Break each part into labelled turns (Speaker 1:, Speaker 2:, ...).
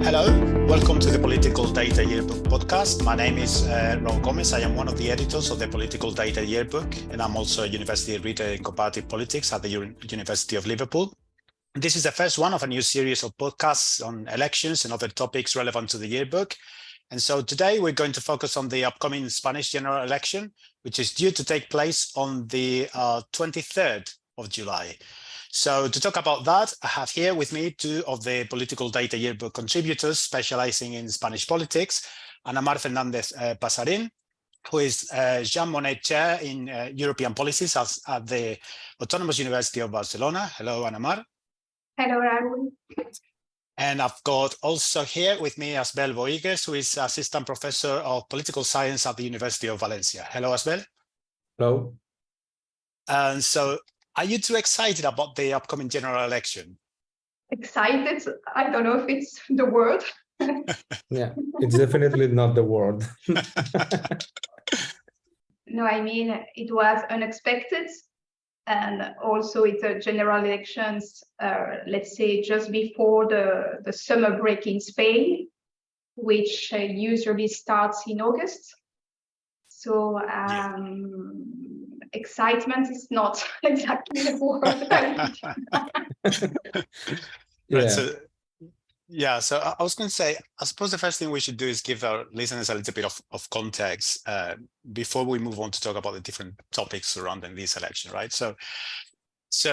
Speaker 1: Hello, welcome to the Political Data Yearbook podcast. My name is Raul Gomez. I am one of the editors of the Political Data Yearbook, and I'm also a university reader in comparative politics at the University of Liverpool. This is the first one of a new series of podcasts on elections and other topics relevant to the yearbook. And so today we're going to focus on the upcoming Spanish general election, which is due to take place on the 23rd of July. So to talk about that, I have here with me two of the Political Data Yearbook contributors specializing in Spanish politics, Ana Mar Fernández Pasarín, who is Jean Monnet Chair in European Policies at the Autonomous University of Barcelona. Hello, Ana Mar.
Speaker 2: Hello, Raul.
Speaker 1: And I've got also here with me Asbel Boigues, who is Assistant Professor of Political Science at the University of Valencia. Hello, Asbel.
Speaker 3: Hello.
Speaker 1: And so, are you too excited about the upcoming general election?
Speaker 2: Excited? I don't know if it's the word.
Speaker 3: Yeah, it's definitely not the word.
Speaker 2: No, I mean, it was unexpected. And also it's a general elections, let's say just before the summer break in Spain, which usually starts in August. So excitement is not exactly the word.
Speaker 1: So I was going to say, I suppose the first thing we should do is give our listeners a little bit of context before we move on to talk about the different topics surrounding this election, right? So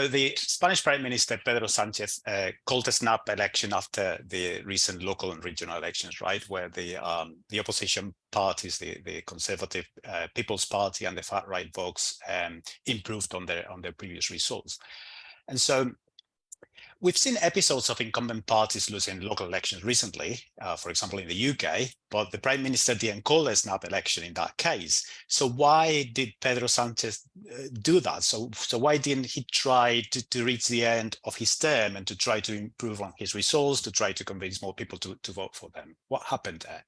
Speaker 1: the Spanish Prime Minister Pedro Sánchez called a snap election after the recent local and regional elections, right, where the opposition parties, the Conservative People's Party and the far-right Vox, improved on their previous results. And so we've seen episodes of incumbent parties losing local elections recently, for example, in the UK, but the Prime Minister didn't call a snap election in that case. So why did Pedro Sánchez do that? So why didn't he try to reach the end of his term and to try to improve on his results, to try to convince more people to vote for them? What happened there?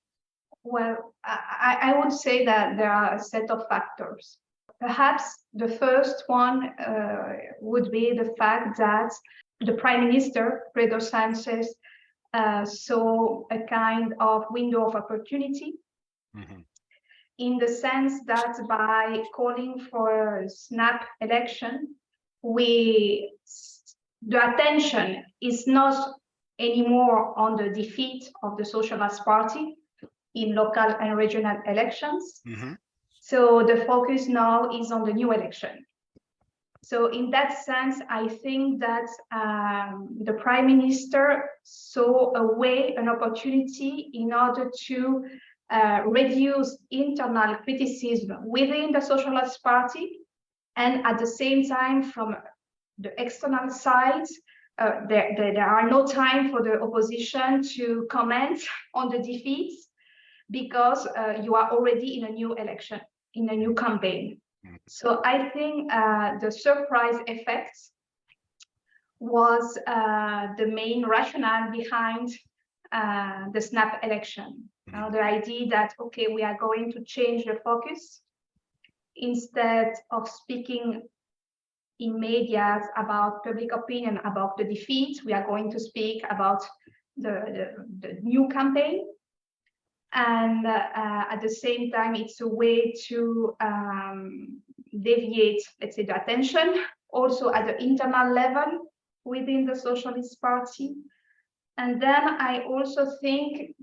Speaker 2: Well, I would say that there are a set of factors. Perhaps the first one would be the fact that the Prime Minister, Pedro Sánchez, saw a kind of window of opportunity in the sense that by calling for a snap election, the attention is not anymore on the defeat of the Socialist Party in local and regional elections. So the focus now is on the new election. So in that sense, I think that the Prime Minister saw an opportunity in order to reduce internal criticism within the Socialist Party, and at the same time, from the external side, there are no time for the opposition to comment on the defeats because you are already in a new election, in a new campaign. So I think the surprise effect was the main rationale behind the snap election. The idea that, okay, we are going to change the focus. Instead of speaking in media about public opinion, about the defeat, we are going to speak about the new campaign. And at the same time, it's a way to deviate, let's say, the attention, also at the internal level within the Socialist Party. And then I also think,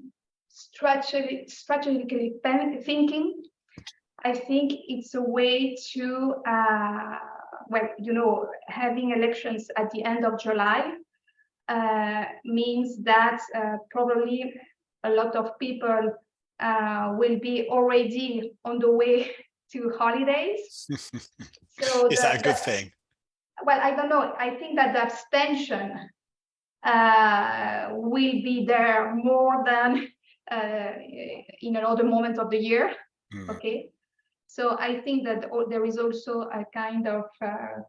Speaker 2: strategically thinking, I think it's a way to, having elections at the end of July means that probably a lot of people will be already on the way to holidays. So
Speaker 1: is that a good thing?
Speaker 2: Well, I don't know. I think that the abstention will be there more than in another moment of the year. Okay. So I think that there is also a kind of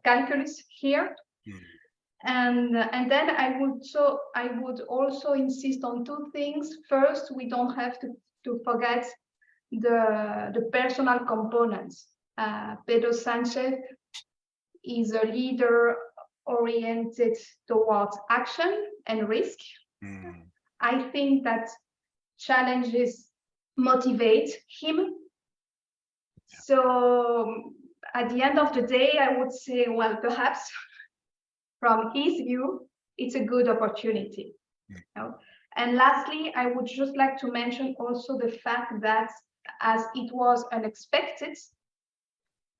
Speaker 2: calculus here. And then I would also insist on two things. First, we don't have to forget the personal components. Pedro Sánchez is a leader oriented towards action and risk.
Speaker 1: Mm.
Speaker 2: I think that challenges motivate him. So at the end of the day, I would say, well, perhaps from his view, it's a good opportunity. You know? And lastly, I would just like to mention also the fact that as it was unexpected,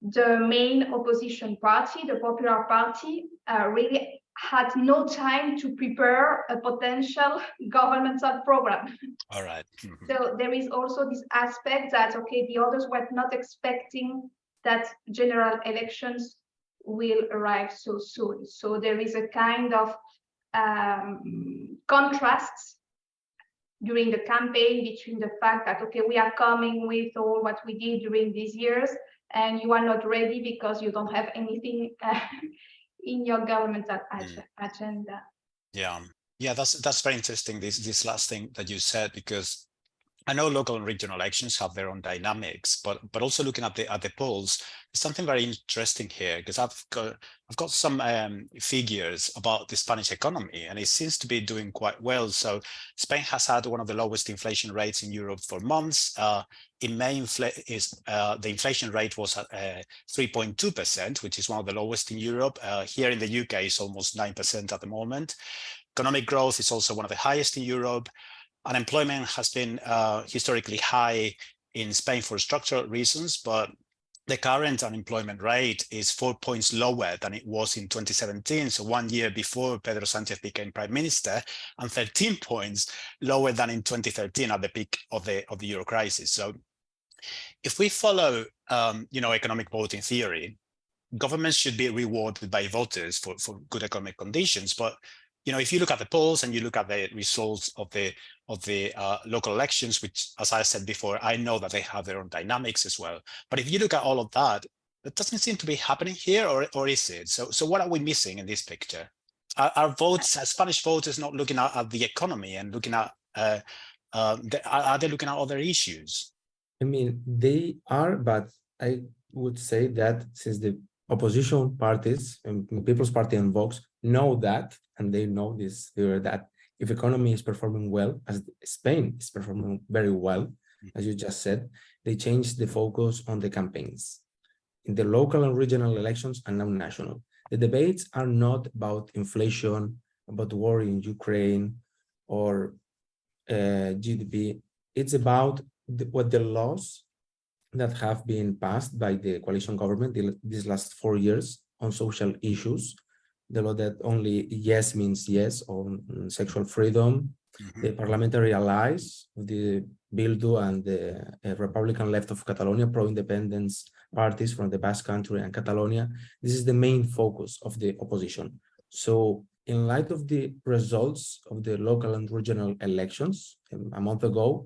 Speaker 2: the main opposition party, the Popular Party, really had no time to prepare a potential governmental program.
Speaker 1: All right.
Speaker 2: So there is also this aspect that, okay, the others were not expecting that general elections will arrive so soon. So there is a kind of contrast during the campaign between the fact that, okay, we are coming with all what we did during these years, and you are not ready because you don't have anything in your governmental agenda.
Speaker 1: Yeah, that's very interesting. This last thing that you said, because I know local and regional elections have their own dynamics, but also looking at the polls, there's something very interesting here, because I've got some figures about the Spanish economy, and it seems to be doing quite well. So Spain has had one of the lowest inflation rates in Europe for months. In May, the inflation rate was at 3.2%, which is one of the lowest in Europe. Here in the UK, it's almost 9% at the moment. Economic growth is also one of the highest in Europe. Unemployment has been historically high in Spain for structural reasons, but the current unemployment rate is 4 points lower than it was in 2017, so 1 year before Pedro Sanchez became prime minister, and 13 points lower than in 2013 at the peak of the euro crisis. So if we follow economic voting theory, governments should be rewarded by voters for good economic conditions. But if you look at the polls and you look at the results of the local elections, which, as I said before, I know that they have their own dynamics as well. But if you look at all of that, that doesn't seem to be happening here, or is it? So what are we missing in this picture? Are Spanish voters not looking at the economy and looking at, are they looking at other issues?
Speaker 3: I mean, they are, but I would say that since the opposition parties, and People's Party and Vox, know that, and they know this theory, that if economy is performing well, as Spain is performing very well, as you just said, they change the focus on the campaigns in the local and regional elections and now national. The debates are not about inflation, about the war in Ukraine, or GDP. It's about what the laws that have been passed by the coalition government these last 4 years on social issues, the law that only yes means yes on sexual freedom, the parliamentary allies, the Bildu and the Republican left of Catalonia, pro-independence parties from the Basque Country and Catalonia. This is the main focus of the opposition. So in light of the results of the local and regional elections a month ago,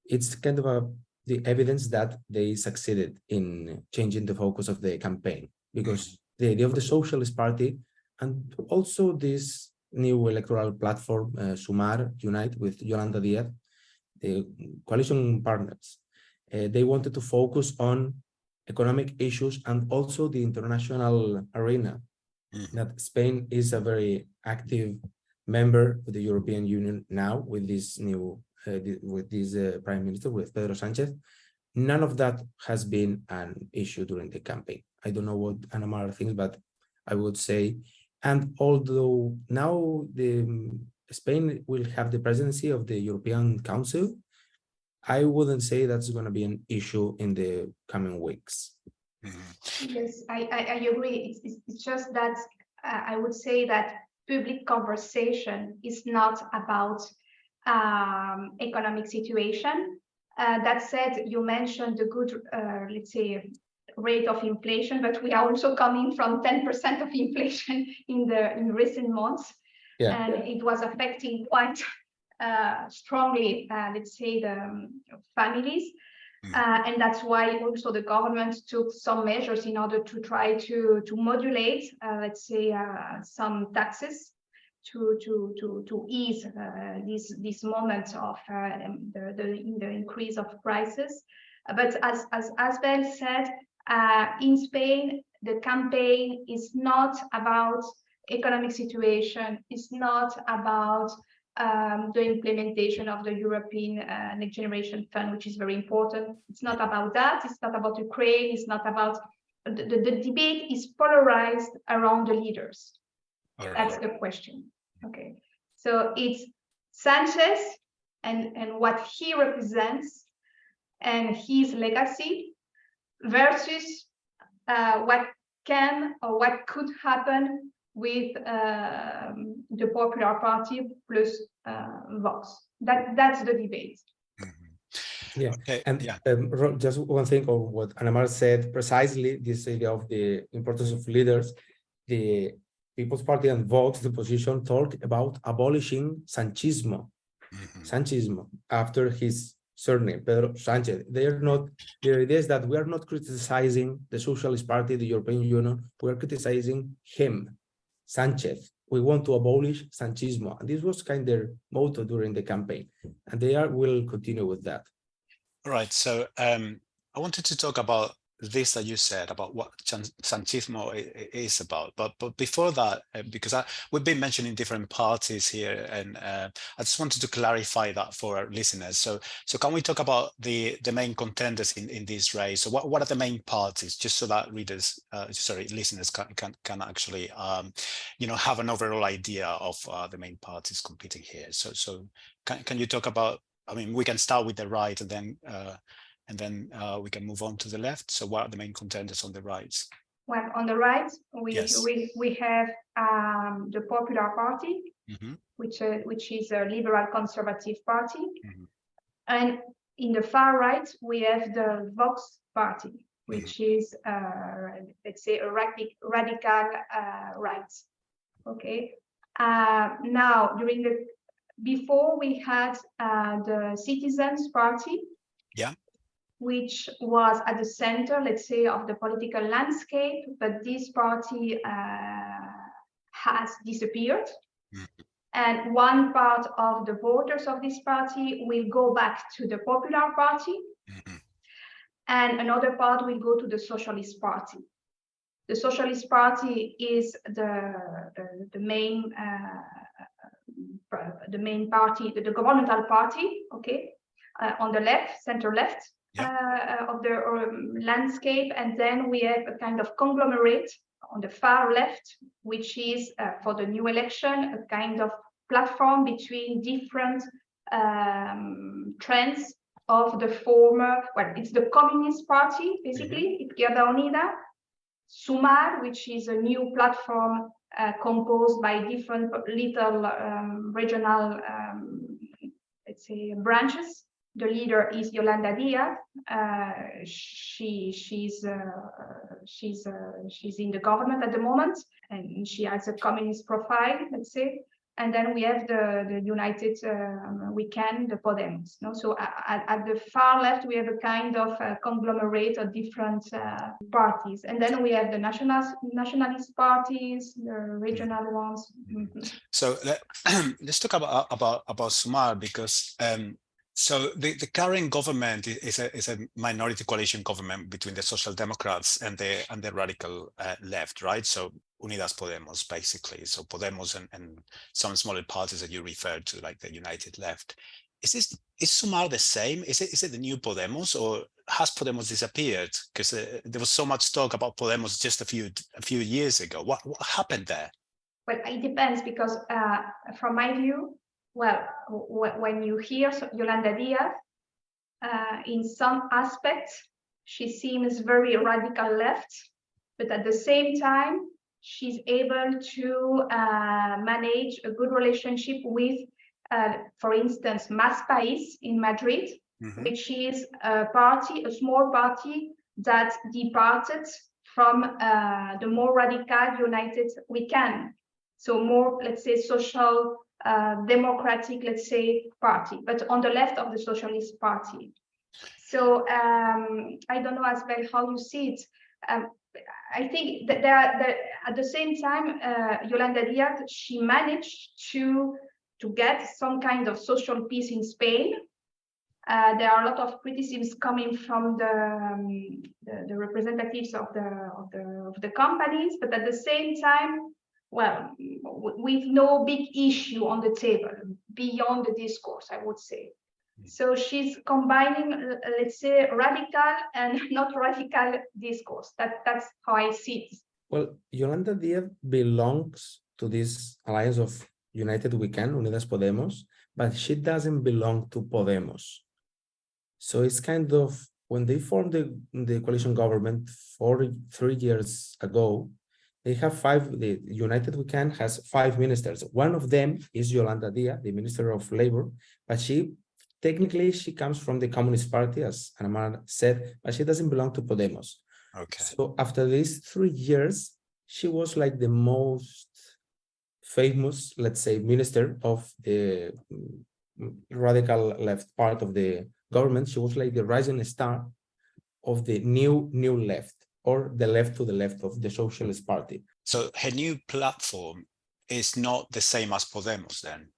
Speaker 3: it's kind of the evidence that they succeeded in changing the focus of the campaign, because the idea of the Socialist Party and also this new electoral platform, Sumar, Unite, with Yolanda Díaz, the coalition partners, they wanted to focus on economic issues and also the international arena, that Spain is a very active member of the European Union now with this new Prime Minister, with Pedro Sanchez. None of that has been an issue during the campaign. I don't know what Ana Mar thinks, but I would say, and although now Spain will have the presidency of the European Council, I wouldn't say that's going to be an issue in the coming weeks.
Speaker 2: Yes, I agree. It's just that I would say that public conversation is not about economic situation. That said, you mentioned the good, let's say, rate of inflation, but we are also coming from 10% of inflation in recent months, and it was affecting quite strongly, let's say, the families. And that's why also the government took some measures in order to try to modulate, let's say, some taxes to ease this moment of the increase of prices. But as Asbel said, in Spain, the campaign is not about economic situation is not about the implementation of the European Next Generation Fund, which is very important. It's not about that. It's not about Ukraine. It's not about the debate is polarized around the leaders.
Speaker 1: All right.
Speaker 2: That's the question. Okay, so it's Sanchez and what he represents and his legacy versus what can or what could happen with the Popular Party plus Vox. That's the debate.
Speaker 3: Yeah,
Speaker 1: Okay.
Speaker 3: and
Speaker 1: Yeah.
Speaker 3: just one thing of what Anamar said precisely, this idea of the importance of leaders, the People's Party and Vox, the position talked about abolishing Sanchismo, Sanchismo after his surname, Pedro Sanchez. They are not, their idea is that we are not criticizing the Socialist Party, the European Union, we are criticizing him, Sanchez. We want to abolish Sanchismo. And this was kind of their motto during the campaign. And they will continue with that.
Speaker 1: All right. So I wanted to talk about this that you said about what Sanchismo is about, but before that, because we've been mentioning different parties here, and I just wanted to clarify that for our listeners. So can we talk about the main contenders in this race? So what are the main parties, just so that readers, listeners can actually have an overall idea of the main parties competing here. So can you talk about? I mean, we can start with the right, and then we can move on to the left. So what are the main contenders on the right?
Speaker 2: Well, on the right,
Speaker 1: Yes.
Speaker 2: we have the Popular Party, which is a liberal conservative party. And in the far right, we have the Vox Party, which is, let's say, a radical right. Okay. Now, before we had the Citizens Party, which was at the center, let's say, of the political landscape, but this party has disappeared. And one part of the voters of this party will go back to the Popular Party, and another part will go to the Socialist Party. The Socialist Party is the main party, the governmental party, okay, on the left, center left of the landscape, and then we have a kind of conglomerate on the far left, which is for the new election a kind of platform between different trends of the former. Well, it's the Communist Party basically, Izquierda Unida, Sumar, which is a new platform composed by different little regional, let's say, branches. The leader is Yolanda Díaz. She's in the government at the moment, and she has a communist profile, let's say. And then we have the United Weekend, the Podemos. No? So at the far left, we have a kind of conglomerate of different parties. And then we have the nationalist parties, the regional ones.
Speaker 1: So let's talk about Sumar, because so the current government is a minority coalition government between the Social Democrats and the radical left, right? So Unidas Podemos, basically. So Podemos and some smaller parties that you referred to, like the United Left. Is Sumar the same? Is it the new Podemos, or has Podemos disappeared? Because there was so much talk about Podemos just a few years ago. What happened there?
Speaker 2: Well, it depends, because from my view, well, when you hear Yolanda Díaz, in some aspects, she seems very radical left, but at the same time, she's able to manage a good relationship with, for instance, Más País in Madrid, which is a small party that departed from the more radical United Weekend. So more, let's say, social, democratic, let's say, party, but on the left of the Socialist Party. So I don't know as well how you see it. I think that at the same time, Yolanda Díaz, she managed to get some kind of social peace in Spain. There are a lot of criticisms coming from the representatives of the companies, but at the same time, well, with no big issue on the table beyond the discourse, I would say. So she's combining, let's say, radical and not radical discourse. That's how I see it.
Speaker 3: Well, Yolanda Díaz belongs to this alliance of United We Can, Unidas Podemos, but she doesn't belong to Podemos. So it's kind of, when they formed the coalition government 3 years ago, they have the United We Can has 5 ministers. One of them is Yolanda Díaz, the Minister of Labor, but technically she comes from the Communist Party, as Ana Mar said, but she doesn't belong to Podemos.
Speaker 1: Okay.
Speaker 3: So after these 3 years, she was like the most famous, let's say, minister of the radical left part of the government. She was like the rising star of the new left, or the left to the left of the Socialist Party.
Speaker 1: So her new platform is not the same as Podemos then?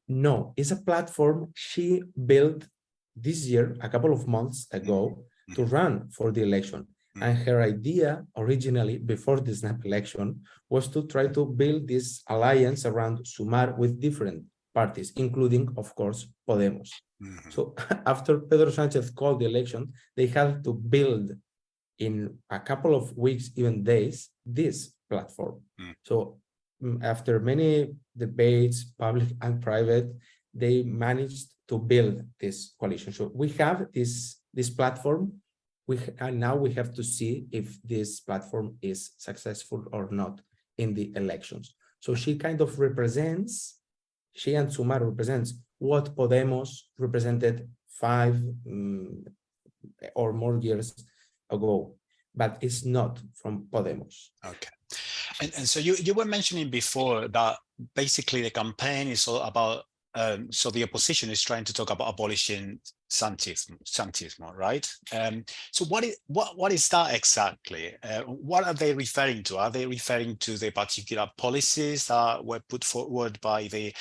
Speaker 3: No, it's a platform she built this year, a couple of months ago, to run for the election. And her idea originally, before the snap election, was to try to build this alliance around Sumar with different parties, including, of course, Podemos. So after Pedro Sánchez called the election, they had to build in a couple of weeks, even days, this platform. So after many debates, public and private, they managed to build this coalition. So we have this platform. And now we have to see if this platform is successful or not in the elections. So she kind of represents, she and Sumar represents what Podemos represented 5 or more years ago, but it's not from Podemos.
Speaker 1: Okay. And so you were mentioning before that basically the campaign is all about, so the opposition is trying to talk about abolishing Sanchismo, right? So what is that exactly? What are they referring to? Are they referring to the particular policies that were put forward by the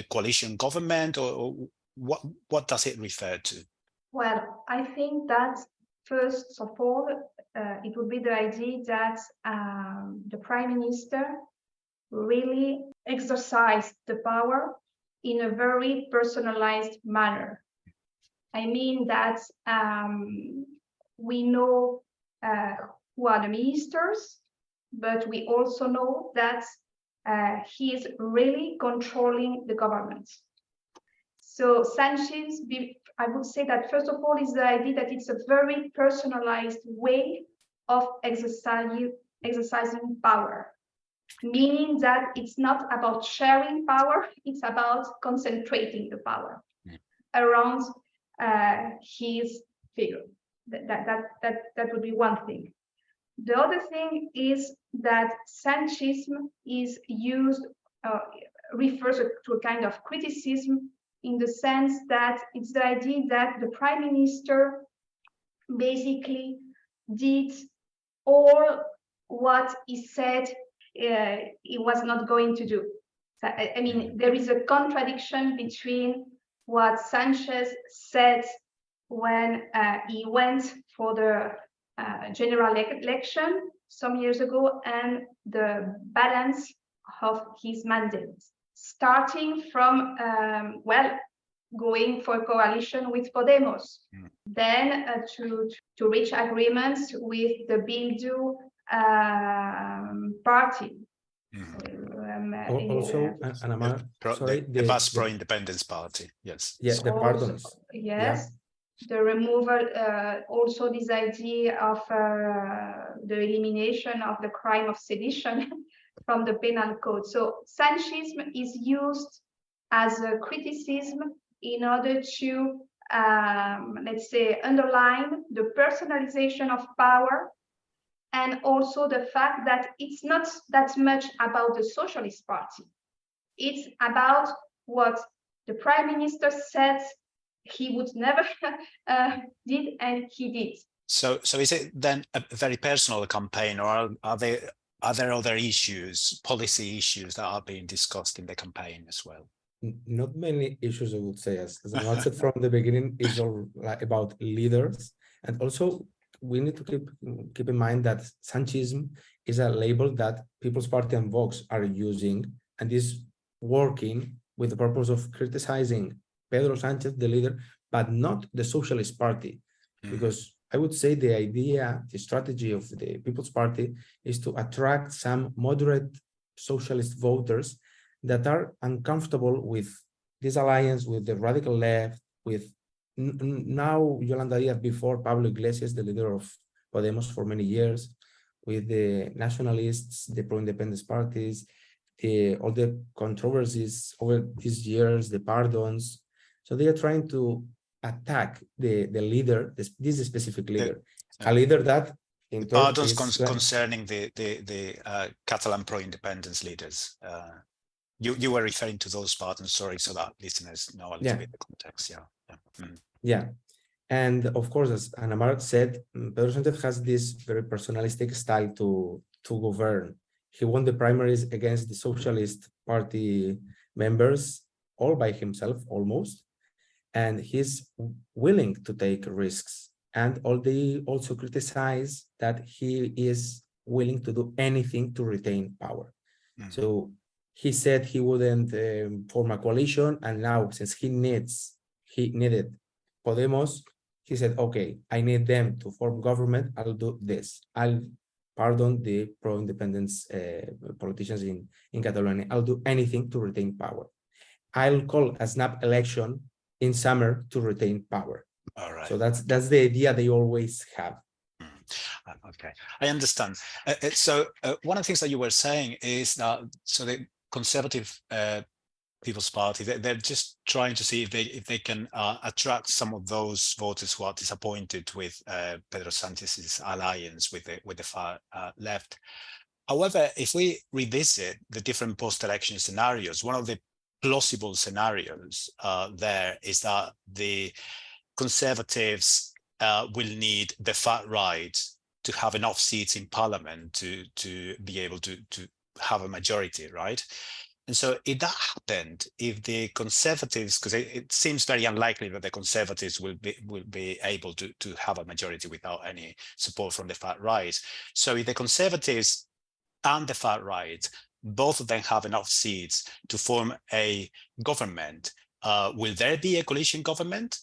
Speaker 1: coalition government, or what does it refer to?
Speaker 2: Well, I think that first of all, it would be the idea that the Prime Minister really exercised the power in a very personalized manner. I mean that we know who are the ministers, but we also know that he is really controlling the government. So Sanchez, I would say that first of all is the idea that it's a very personalized way of exercising power, meaning that it's not about sharing power, it's about concentrating the power around his figure. That would be one thing. The other thing is that Sanchism is used, refers to a kind of criticism, in the sense that it's the idea that the Prime Minister basically did all what he said he was not going to do. So, I mean, there is a contradiction between what Sanchez said when he went for the general election some years ago, and the balance of his mandate, starting from, going for a coalition with Podemos, then to reach agreements with the Bildu party.
Speaker 3: Also, Ana Mar,
Speaker 1: the Basque Pro-Independence Party, yes.
Speaker 3: Yes, the pardons.
Speaker 2: Yes,
Speaker 3: yeah.
Speaker 2: The removal, also this idea of the elimination of the crime of sedition from the penal code. So Sanchism is used as a criticism in order to, let's say, underline the personalization of power, and also the fact that it's not that much about the Socialist Party. It's about what the Prime Minister said he would never did, and he did.
Speaker 1: So is it then a very personal campaign, or are there other issues, policy issues that are being discussed in the campaign as well?
Speaker 3: Not many issues, I would say. As I said from the beginning, is all about leaders, and also we need to keep in mind that Sanchism is a label that People's Party and Vox are using and is working with the purpose of criticizing Pedro Sanchez, the leader, but not the Socialist Party. Because I would say the idea, the strategy of the People's Party is to attract some moderate socialist voters that are uncomfortable with this alliance with the radical left, with now Yolanda Díaz, before Pablo Iglesias, the leader of Podemos for many years, with the nationalists, the pro-independence parties, all the controversies over these years, the pardons. So they are trying to attack the leader, this specific leader, a leader that in
Speaker 1: pardons concerning the Catalan pro-independence leaders. You were referring to those pardons, sorry, so that listeners know a little bit the context.
Speaker 3: Yeah. And of course, as Ana Mar said, Pedro Sánchez has this very personalistic style to govern. He won the primaries against the Socialist Party members all by himself, almost. And he's willing to take risks. And they also criticize that he is willing to do anything to retain power. So he said he wouldn't form a coalition. And now, since he needed Podemos, he said, okay, I need them to form government. I'll do this. I'll pardon the pro-independence politicians in Catalonia. I'll do anything to retain power. I'll call a snap election in summer to retain power.
Speaker 1: All right.
Speaker 3: So that's the idea they always have.
Speaker 1: Okay, I understand. So one of the things that you were saying is that so the Conservative People's Party, they're just trying to see if they can attract some of those voters who are disappointed with Pedro Sanchez's alliance with the far left. However, if we revisit the different post-election scenarios, one of the plausible scenarios there is that the Conservatives will need the far right to have enough seats in Parliament to be able to have a majority, right? And so if that happened, if the Conservatives, because it seems very unlikely that the Conservatives will be able to have a majority without any support from the far right. So if the Conservatives and the far right, both of them have enough seats to form a government, will there be a coalition government?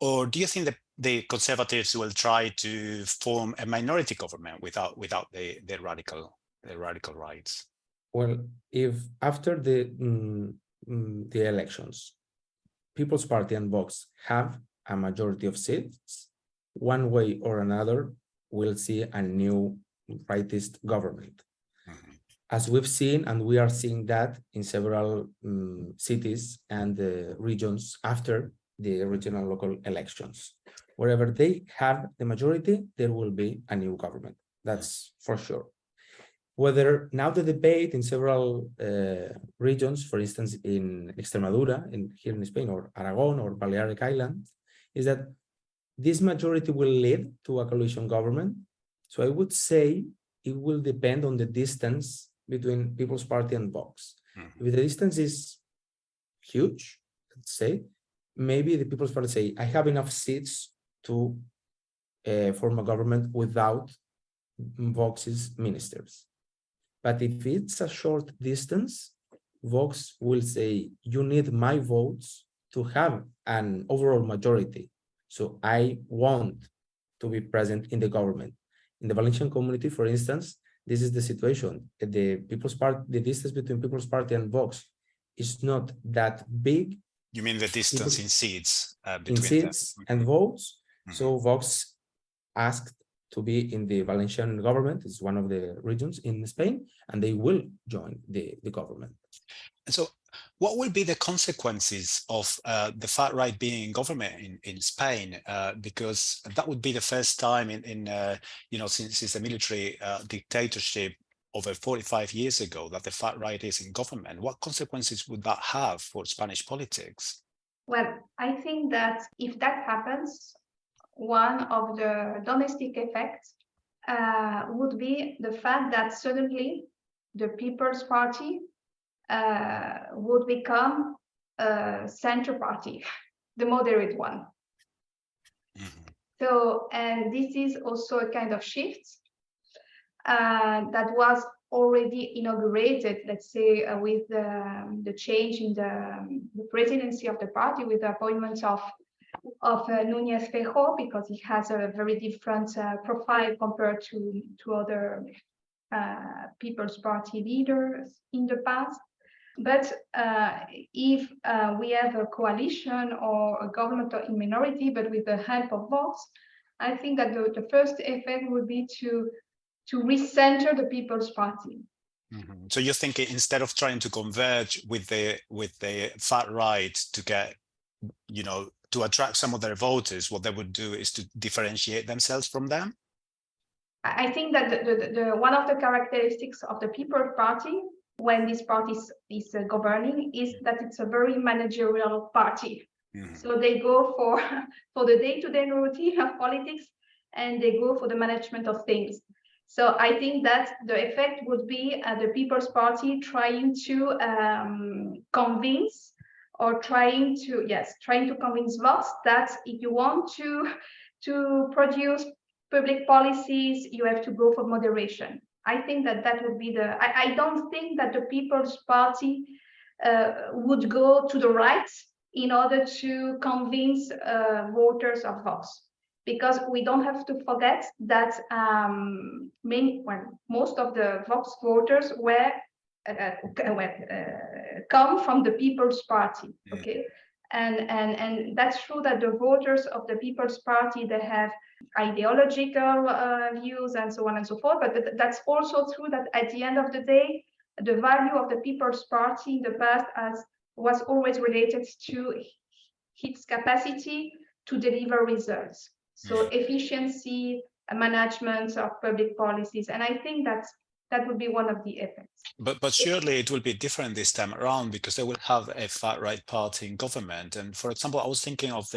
Speaker 1: Or do you think that the Conservatives will try to form a minority government without the radical rights?
Speaker 3: Well, if after the elections, People's Party and Vox have a majority of seats, one way or another, we'll see a new rightist government. As we've seen, and we are seeing that in several cities and regions after the regional local elections. Wherever they have the majority, there will be a new government. That's for sure. Whether now the debate in several regions, for instance, in Extremadura, here in Spain, or Aragon or Balearic Islands, is that this majority will lead to a coalition government. So I would say it will depend on the distance between People's Party and Vox. If the distance is huge, let's say, maybe the People's Party say, I have enough seats to form a government without Vox's ministers. But if it's a short distance, Vox will say, you need my votes to have an overall majority. So I want to be present in the government. In the Valencian community, for instance, this is the situation. The distance between People's Party and Vox is not that big.
Speaker 1: You mean the distance in seats between
Speaker 3: in seats
Speaker 1: them?
Speaker 3: and votes? So Vox asked to be in the Valencian government. It's one of the regions in Spain, and they will join the government.
Speaker 1: And so what will be the consequences of the far right being in government in Spain? Because that would be the first time since the military dictatorship over 45 years ago that the far right is in government. What consequences would that have for Spanish politics?
Speaker 2: Well, I think that if that happens, one of the domestic effects would be the fact that suddenly the People's Party would become a center party, the moderate one. So, and this is also a kind of shift that was already inaugurated, let's say, with the change in the presidency of the party, with the appointment of Núñez Feijóo, because he has a very different profile compared to other People's Party leaders in the past. But if we have a coalition or a government in minority, but with the help of Vox, I think that the first effect would be to recenter the People's Party.
Speaker 1: Mm-hmm. So you're thinking instead of trying to converge with the far right to get, you know, to attract some of their voters, what they would do is to differentiate themselves from them?
Speaker 2: I think that the one of the characteristics of the People's Party, when this party is governing, is that it's a very managerial party. Mm-hmm. So they go for the day-to-day routine of politics, and they go for the management of things. So I think that the effect would be the People's Party trying to convince, or trying to convince Vox that if you want to produce public policies, you have to go for moderation. I think that would be I don't think that the People's Party would go to the right in order to convince voters of Vox, because we don't have to forget that most of the Vox voters come from the People's Party. Okay. And that's true that the voters of the People's Party, they have ideological views and so on and so forth, but that's also true that at the end of the day, the value of the People's Party in the past was always related to its capacity to deliver results. So efficiency, management of public policies, and I think that would be one of the effects.
Speaker 1: But surely it will be different this time around, because they will have a far-right party in government. And for example, I was thinking of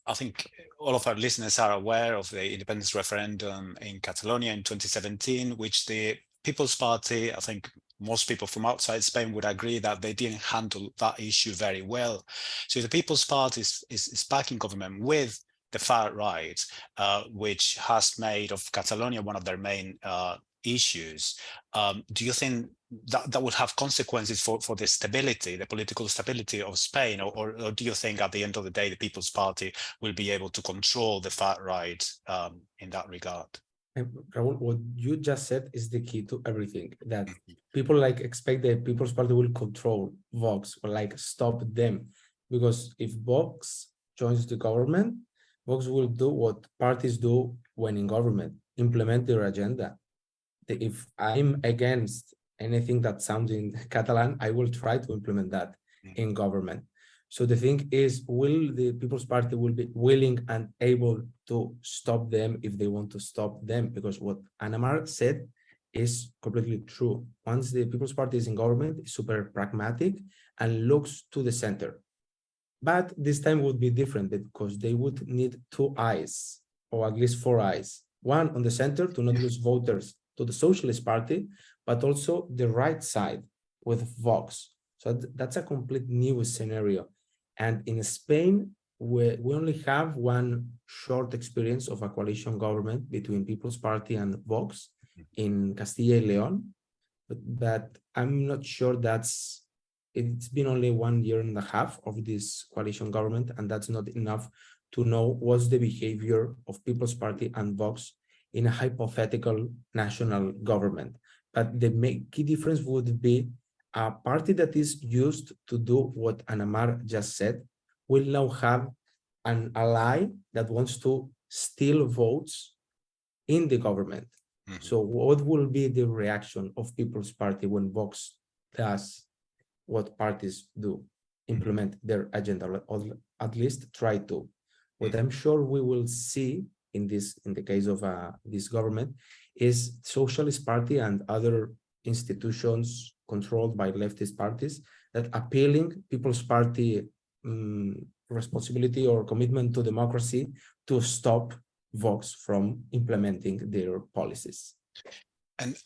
Speaker 1: I think all of our listeners are aware of the independence referendum in Catalonia in 2017, which the People's Party, I think most people from outside Spain would agree that they didn't handle that issue very well. So the People's Party is back in government with the far right, which has made of Catalonia one of their main issues. Do you think that would have consequences for the stability, the political stability of Spain, or do you think at the end of the day the People's Party will be able to control the far right in that regard?
Speaker 3: Raúl, what you just said is the key to everything. That people expect the People's Party will control Vox or stop them, because if Vox joins the government, Vox will do what parties do when in government: implement their agenda. If I'm against anything that sounds in Catalan, I will try to implement that in government. So the thing is, will the People's Party will be willing and able to stop them if they want to stop them? Because what Ana Mar said is completely true. Once the People's Party is in government, it's super pragmatic and looks to the center. But this time would be different, because they would need 2 eyes, or at least 4 eyes. One on the center to not lose voters to the Socialist Party, but also the right side with Vox. So that's a complete new scenario. And in Spain, we only have one short experience of a coalition government between People's Party and Vox in Castilla y León, but I'm not sure it's been only 1.5 years of this coalition government, and that's not enough to know what's the behavior of People's Party and Vox in a hypothetical national government. But the key difference would be a party that is used to do what Ana Mar just said will now have an ally that wants to steal votes in the government. So what will be the reaction of People's Party when Vox does what parties do, implement their agenda, or at least try to? What I'm sure we will see in the case of this government is Socialist Party and other institutions controlled by leftist parties that appealing People's Party responsibility or commitment to democracy to stop Vox from implementing their policies.
Speaker 1: And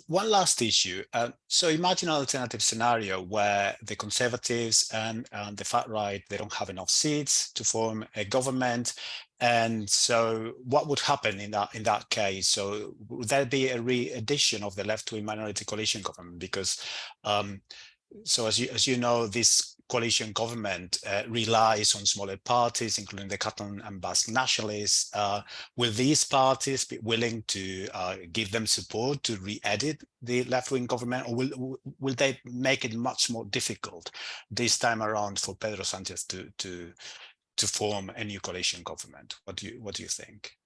Speaker 1: one last issue. So imagine an alternative scenario where the Conservatives and the far right, they don't have enough seats to form a government, And so what would happen in that case? So would there be a re-edition of the left-wing minority coalition government? Because so as you know, this coalition government relies on smaller parties, including the Catalan and Basque nationalists. Will these parties be willing to give them support to re-edit the left-wing government, or will they make it much more difficult this time around for Pedro Sanchez to form a new coalition government? What do you think?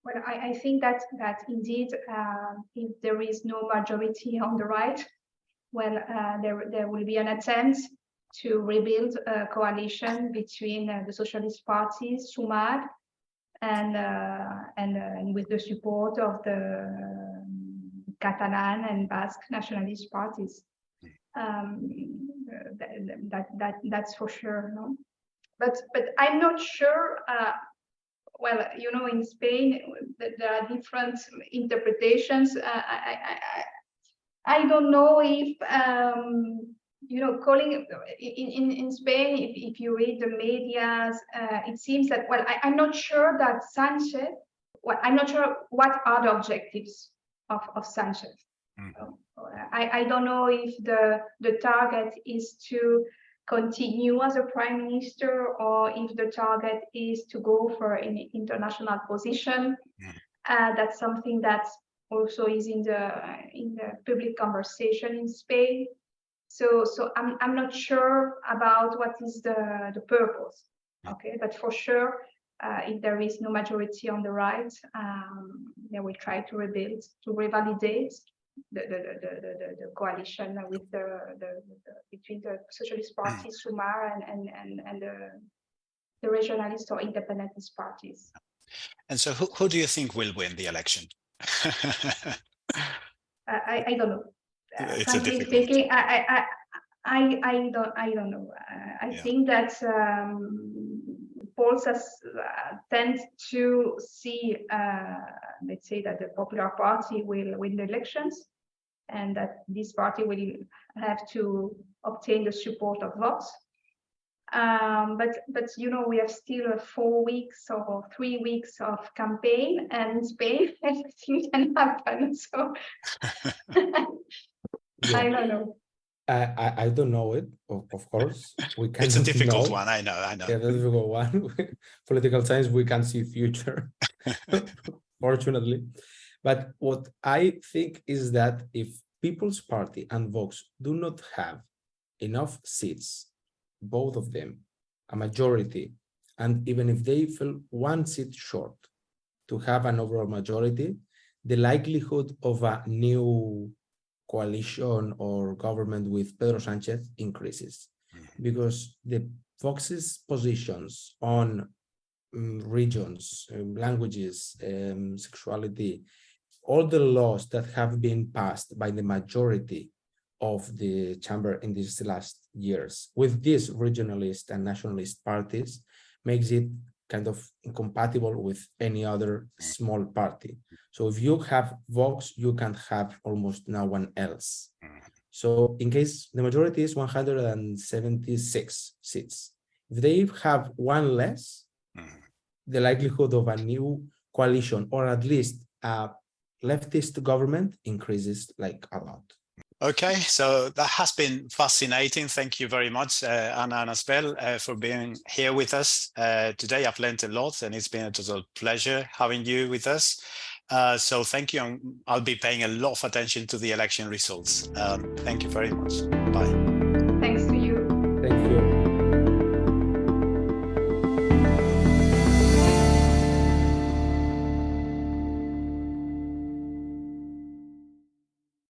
Speaker 2: Well, I think that indeed, if there is no majority on the right, well, there will be an attempt to rebuild a coalition between the socialist parties, Sumar, and with the support of the Catalan and Basque nationalist parties. That's for sure, no? But I'm not sure. Well, you know, in Spain, there are different interpretations. I don't know if, you know, calling in Spain, if you read the medias, it seems that, well, I'm not sure that Sanchez, well, I'm not sure what are the objectives of Sanchez. Mm-hmm. I don't know if the target is to continue as a prime minister, or if the target is to go for an international position. That's something that also is in the public conversation in Spain. So I'm not sure about what is the purpose. Okay, but for sure, if there is no majority on the right, they will try to rebuild, to revalidate the coalition with between the socialist parties, Sumar, and the regionalist or independentist parties.
Speaker 1: And so, who do you think will win the election?
Speaker 2: I don't know.
Speaker 1: Frankly
Speaker 2: speaking, I don't know. I think that polls tend to see, let's say, that the Popular Party will win the elections, and that this party will have to obtain the support of Vox. But you know, we have still 4 weeks or 3 weeks of campaign, and in Spain anything can happen. So yeah. I don't know.
Speaker 3: I don't know it, of course. We can.
Speaker 1: It's a difficult one. I know.
Speaker 3: Yeah, the difficult one. Political science, we can see future, fortunately. But what I think is that if People's Party and Vox do not have enough seats, both of them, a majority, and even if they fell 1 seat short to have an overall majority, the likelihood of a new coalition or government with Pedro Sanchez increases, because the Vox's positions on regions, languages, sexuality, all the laws that have been passed by the majority of the chamber in these last years with these regionalist and nationalist parties makes it kind of incompatible with any other small party. So if you have Vox, you can't have almost no one else. So in case the majority is 176 seats, if they have one less, the likelihood of a new coalition or at least a leftist government increases like a lot.
Speaker 1: Okay, so that has been fascinating. Thank you very much, Anna and Asbel, for being here with us today. I've learned a lot, and it's been a total pleasure having you with us. So thank you, and I'll be paying a lot of attention to the election results. Thank you very much. Bye.
Speaker 2: Thanks.